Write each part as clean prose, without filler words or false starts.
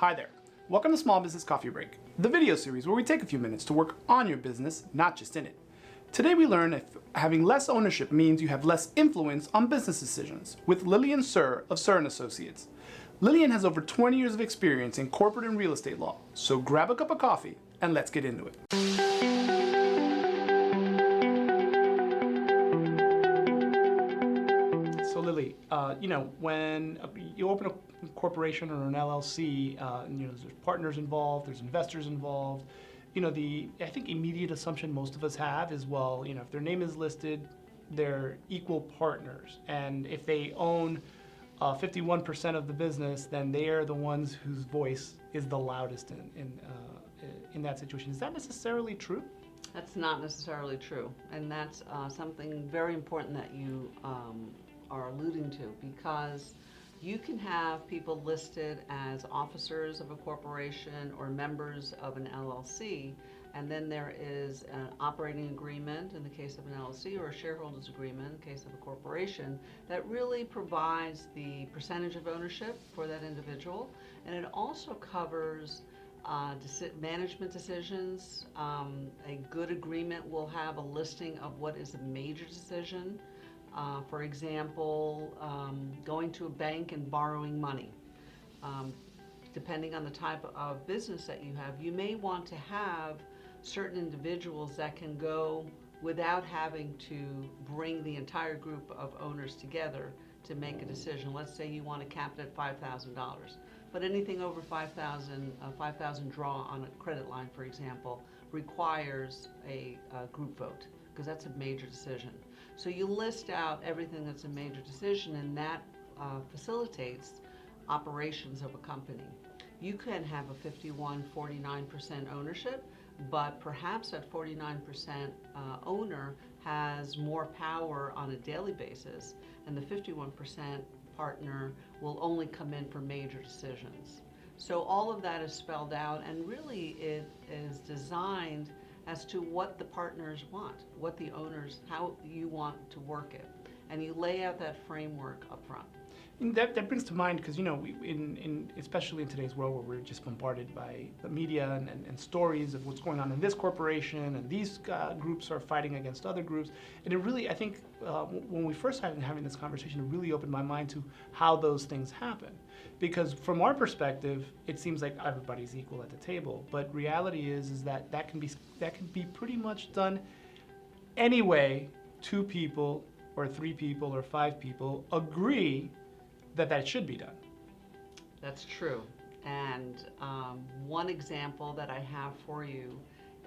Hi there. Welcome to Small Business Coffee Break, the video series where we take a few minutes to work on your business, not just in it. Today we learn if having less ownership means you have less influence on business decisions with Lillian of Sir & Associates. Lillian has over 20 years of experience in corporate and real estate law, so grab a cup of coffee and let's get into it. So Lily, when you open a corporation or an LLC, there's partners involved, there's investors involved. I think immediate assumption most of us have is, well, if their name is listed, they're equal partners, and if they own 51% of the business, then they are the ones whose voice is the loudest in that situation. Is that necessarily true? That's not necessarily true, and that's something very important that you are alluding to, because you can have people listed as officers of a corporation or members of an LLC, and then there is an operating agreement in the case of an LLC or a shareholders agreement in the case of a corporation that really provides the percentage of ownership for that individual, and it also covers management decisions. A good agreement will have a listing of what is a major decision. For example, going to a bank and borrowing money. Depending on the type of business that you have, you may want to have certain individuals that can go without having to bring the entire group of owners together to make a decision. Let's say you want to cap it at $5,000, but anything over $5,000 draw on a credit line, for example, requires a group vote, because that's a major decision. So you list out everything that's a major decision, and that facilitates operations of a company. You can have a 51-49% ownership, but perhaps that 49% owner has more power on a daily basis, and the 51% partner will only come in for major decisions. So all of that is spelled out, and really it is designed as to what the partners want, what the owners, how you want to work it. And you lay out that framework up front. And that brings to mind, because especially in today's world where we're just bombarded by the media and stories of what's going on in this corporation, and these groups are fighting against other groups. And it really, I think, when we first started having this conversation, it really opened my mind to how those things happen. Because from our perspective, it seems like everybody's equal at the table, but reality is that can be pretty much done anyway. 2 people or 3 people or 5 people agree that should be done. That's true. And one example that I have for you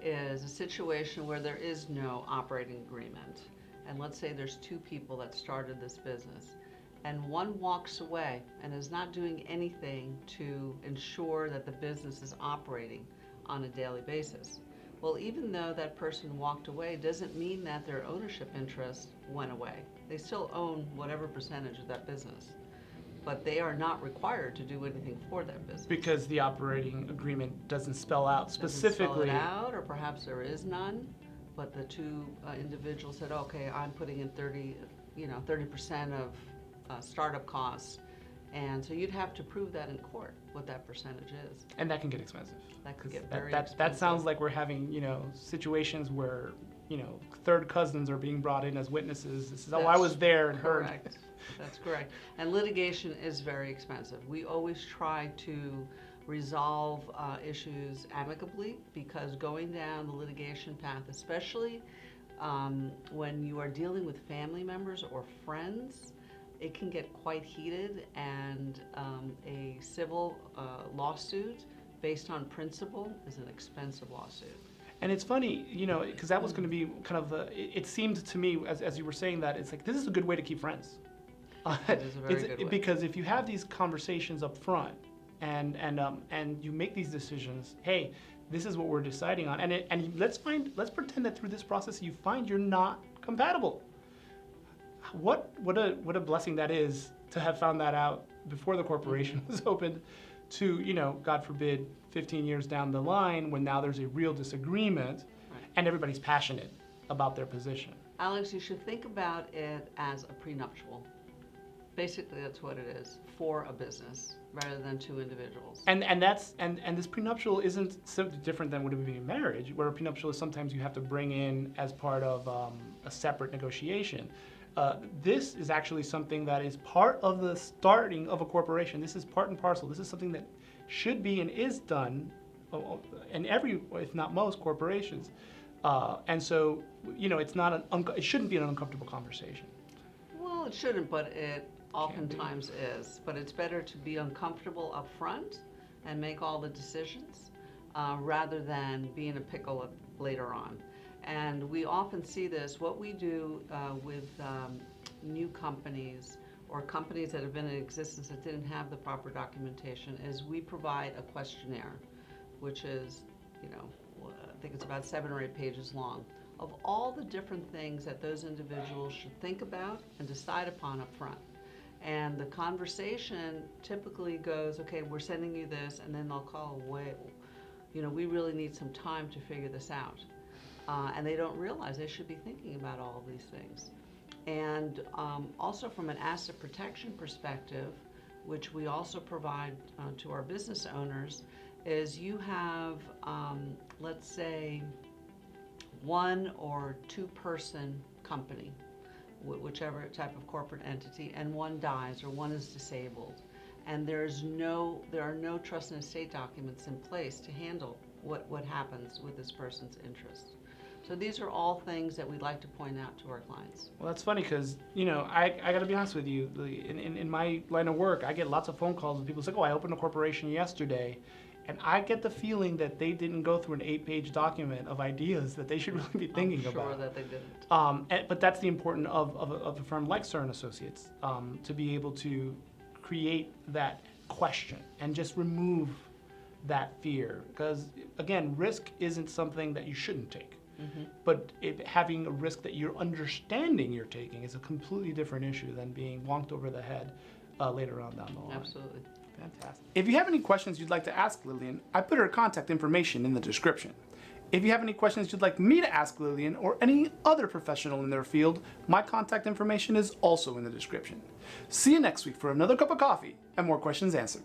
is a situation where there is no operating agreement. And let's say there's 2 people that started this business, and one walks away and is not doing anything to ensure that the business is operating on a daily basis. Well, even though that person walked away, doesn't mean that their ownership interest went away. They still own whatever percentage of that business, but they are not required to do anything for that business. Because the operating agreement doesn't spell out specifically. Doesn't spell it out, or perhaps there is none, but the 2 individuals said, okay, I'm putting in 30% of startup costs. And so you'd have to prove that in court, what that percentage is. And that can get expensive. That could get very expensive. That sounds like we're having, situations where, third cousins are being brought in as witnesses. This is, I was there and heard. Correct. That's correct. And litigation is very expensive. We always try to resolve issues amicably, because going down the litigation path, especially when you are dealing with family members or friends, it can get quite heated, and a civil lawsuit based on principle is an expensive lawsuit. And it's funny, because that was going to be kind of it seemed to me, as you were saying that, it's like, this is a good way to keep friends. It is a very good way. Because if you have these conversations up front and you make these decisions, hey, this is what we're deciding on, and let's pretend that through this process you find you're not compatible. What a blessing that is to have found that out before the corporation was opened, to, God forbid, 15 years down the line, when now there's a real disagreement, right, and everybody's passionate about their position. Alex, you should think about it as a prenuptial. Basically, that's what it is, for a business rather than two individuals. And this prenuptial isn't so different than what it would be in marriage, where a prenuptial is sometimes you have to bring in as part of a separate negotiation. This is actually something that is part of the starting of a corporation. This is part and parcel. This is something that should be and is done in every, if not most, corporations. And so, it's not it shouldn't be an uncomfortable conversation. Well, it shouldn't, but it oftentimes is. But it's better to be uncomfortable up front and make all the decisions rather than be in a pickle later on. And we often see this. What we do with new companies or companies that have been in existence that didn't have the proper documentation is we provide a questionnaire, which is, I think it's about 7 or 8 pages long, of all the different things that those individuals should think about and decide upon up front. And the conversation typically goes, okay, we're sending you this, and then they'll call away, we really need some time to figure this out. And they don't realize they should be thinking about all of these things. And also from an asset protection perspective, which we also provide to our business owners, is you have, let's say, 1 or 2 person company, whichever type of corporate entity, and one dies or one is disabled, and there are no trust and estate documents in place to handle what happens with this person's interests. So these are all things that we'd like to point out to our clients. Well, that's funny because, I got to be honest with you. In my line of work, I get lots of phone calls and people say, oh, I opened a corporation yesterday. And I get the feeling that they didn't go through an 8-page document of ideas that they should really be thinking about. I'm sure that they didn't. But that's the importance of a firm like Stern Associates, to be able to create that question and just remove that fear. Because, again, risk isn't something that you shouldn't take. Mm-hmm. But having a risk that you're understanding you're taking is a completely different issue than being wonked over the head later on down the line. Absolutely. Fantastic. If you have any questions you'd like to ask Lillian, I put her contact information in the description. If you have any questions you'd like me to ask Lillian or any other professional in their field, my contact information is also in the description. See you next week for another cup of coffee and more questions answered.